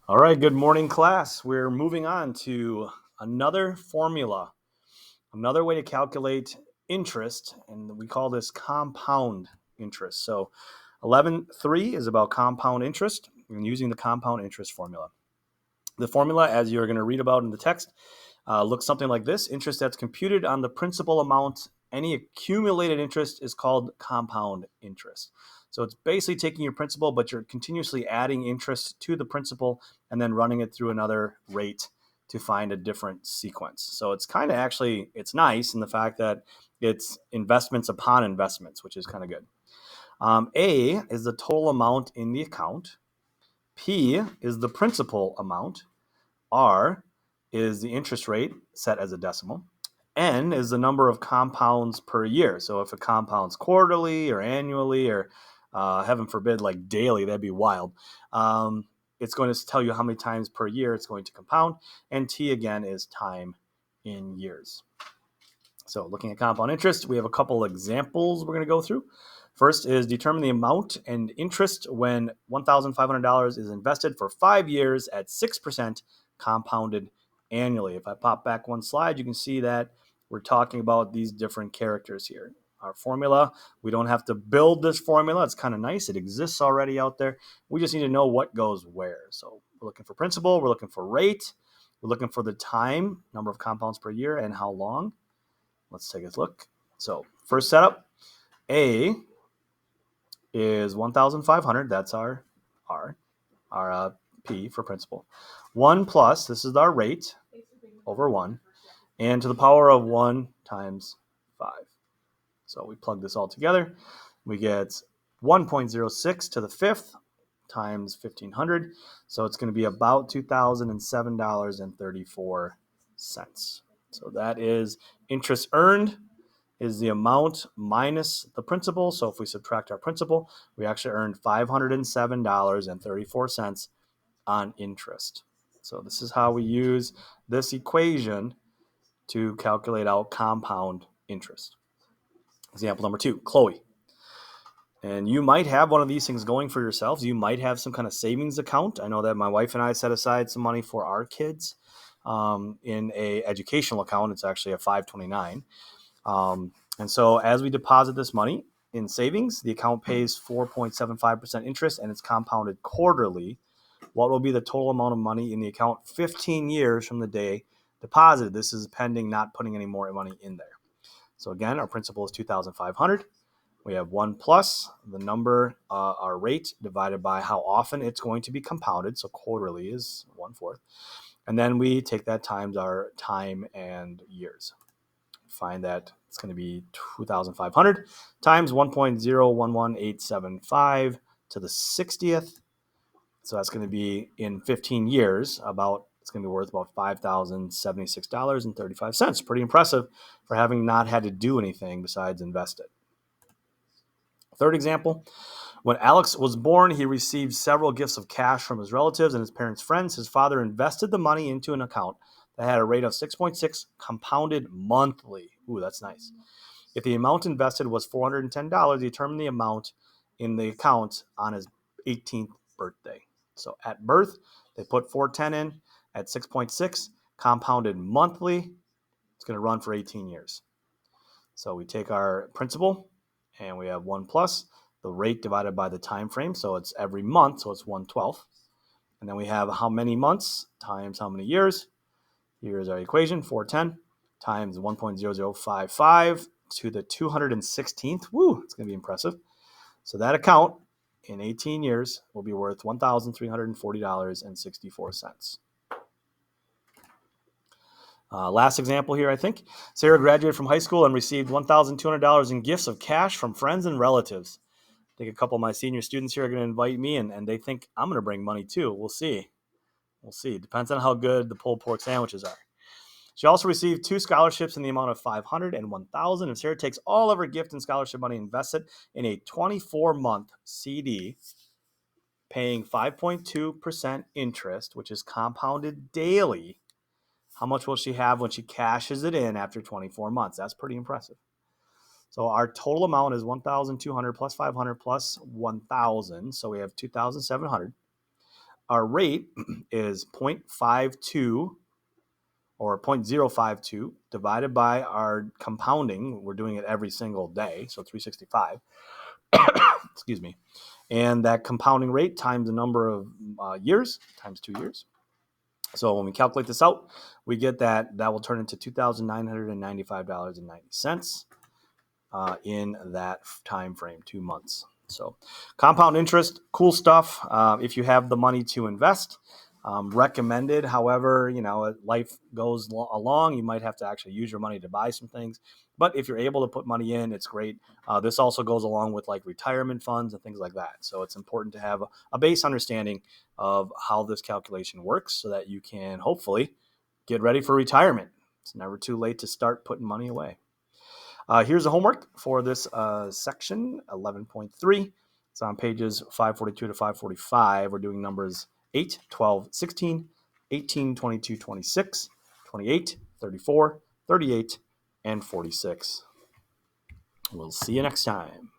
All right, good morning, class. We're moving on to another formula, another way to calculate interest, and we call this compound interest. So 11.3 is about compound interest and using the compound interest formula. The formula, as you're going to read about in the text, looks something like this. Interest that's computed on the principal amount, any accumulated interest is called compound interest. So it's basically taking your principal, but you're continuously adding interest to the principal and then running it through another rate to find a different sequence. So it's kind of actually, it's nice in the fact that it's investments upon investments, which is kind of good. A is the total amount in the account. P is the principal amount. R is the interest rate set as a decimal. N is the number of compounds per year. So if it compounds quarterly or annually or heaven forbid, like daily, that'd be wild. It's going to tell you how many times per year it's going to compound. And T again is time in years. So looking at compound interest, we have a couple examples we're going to go through. First is determine the amount and interest when $1,500 is invested for 5 years at 6% compounded annually. If I pop back one slide, you can see that we're talking about these different characters here. Our formula, we don't have to build this formula. It's kind of nice. It exists already out there. We just need to know what goes where. So we're looking for principal, we're looking for rate, we're looking for the time, number of compounds per year, and how long. Let's take a look. So first setup, A is 1,500. That's our R, our P for principal. 1 plus, this is our rate, over 1, and to the power of 1 times 5. So we plug this all together. We get 1.06 to the fifth times 1,500. So it's going to be about $2,007.34. So that is interest earned is the amount minus the principal. So if we subtract our principal, we actually earned $507.34 on interest. So this is how we use this equation to calculate out compound interest. Example number 2, Chloe. And you might have one of these things going for yourselves. You might have some kind of savings account. I know that my wife and I set aside some money for our kids in a educational account. It's actually a 529. And so as we deposit this money in savings, the account pays 4.75% interest and it's compounded quarterly. What will be the total amount of money in the account 15 years from the day deposited? This is pending not putting any more money in there. So again, our principal is 2,500. We have 1 plus the number, our rate divided by how often it's going to be compounded. So quarterly is 1/4. And then we take that times our time and years. Find that it's going to be 2,500 times 1.011875 to the 60th. So that's going to be in 15 years, it's going to be worth about $5,076.35. Pretty impressive for having not had to do anything besides invest it. Third example, when Alex was born, he received several gifts of cash from his relatives and his parents' friends. His father invested the money into an account that had a rate of 6.6 compounded monthly. Ooh, that's nice. If the amount invested was $410, he determined the amount in the account on his 18th birthday. So at birth, they put 410 in at 6.6 compounded monthly. It's going to run for 18 years. So we take our principal and we have 1 plus the rate divided by the time frame. So it's every month, so it's 1/12. And then we have how many months times how many years. Here's our equation, 410 times 1.0055 to the 216th. Woo, it's going to be impressive. So that account in 18 years will be worth $1,340.64. Last example here, I think. Sarah graduated from high school and received $1,200 in gifts of cash from friends and relatives. I think a couple of my senior students here are going to invite me, and they think I'm going to bring money too. We'll see. It depends on how good the pulled pork sandwiches are. She also received 2 scholarships in the amount of $500 and $1,000. And Sarah takes all of her gift and scholarship money and invests it in a 24-month CD paying 5.2% interest, which is compounded daily. How much will she have when she cashes it in after 24 months? That's pretty impressive. So our total amount is 1,200 plus 500 plus 1,000. So we have 2,700. our rate is 0.52 or 0.052 divided by our compounding. We're doing it every single day, so 365. Excuse me. And that compounding rate times the number of years times 2 years. So when we calculate this out, we get that will turn into $2,995.90 in that time frame, 2 months. So compound interest, cool stuff. If you have the money to invest, recommended. However, life goes along. You might have to actually use your money to buy some things. But if you're able to put money in, it's great. This also goes along with like retirement funds and things like that. So it's important to have a base understanding of how this calculation works so that you can hopefully get ready for retirement. It's never too late to start putting money away. Here's the homework for this section, 11.3. It's on pages 542 to 545. We're doing numbers 8, 12, 16, 18, 22, 26, 28, 34, 38, and 46. We'll see you next time.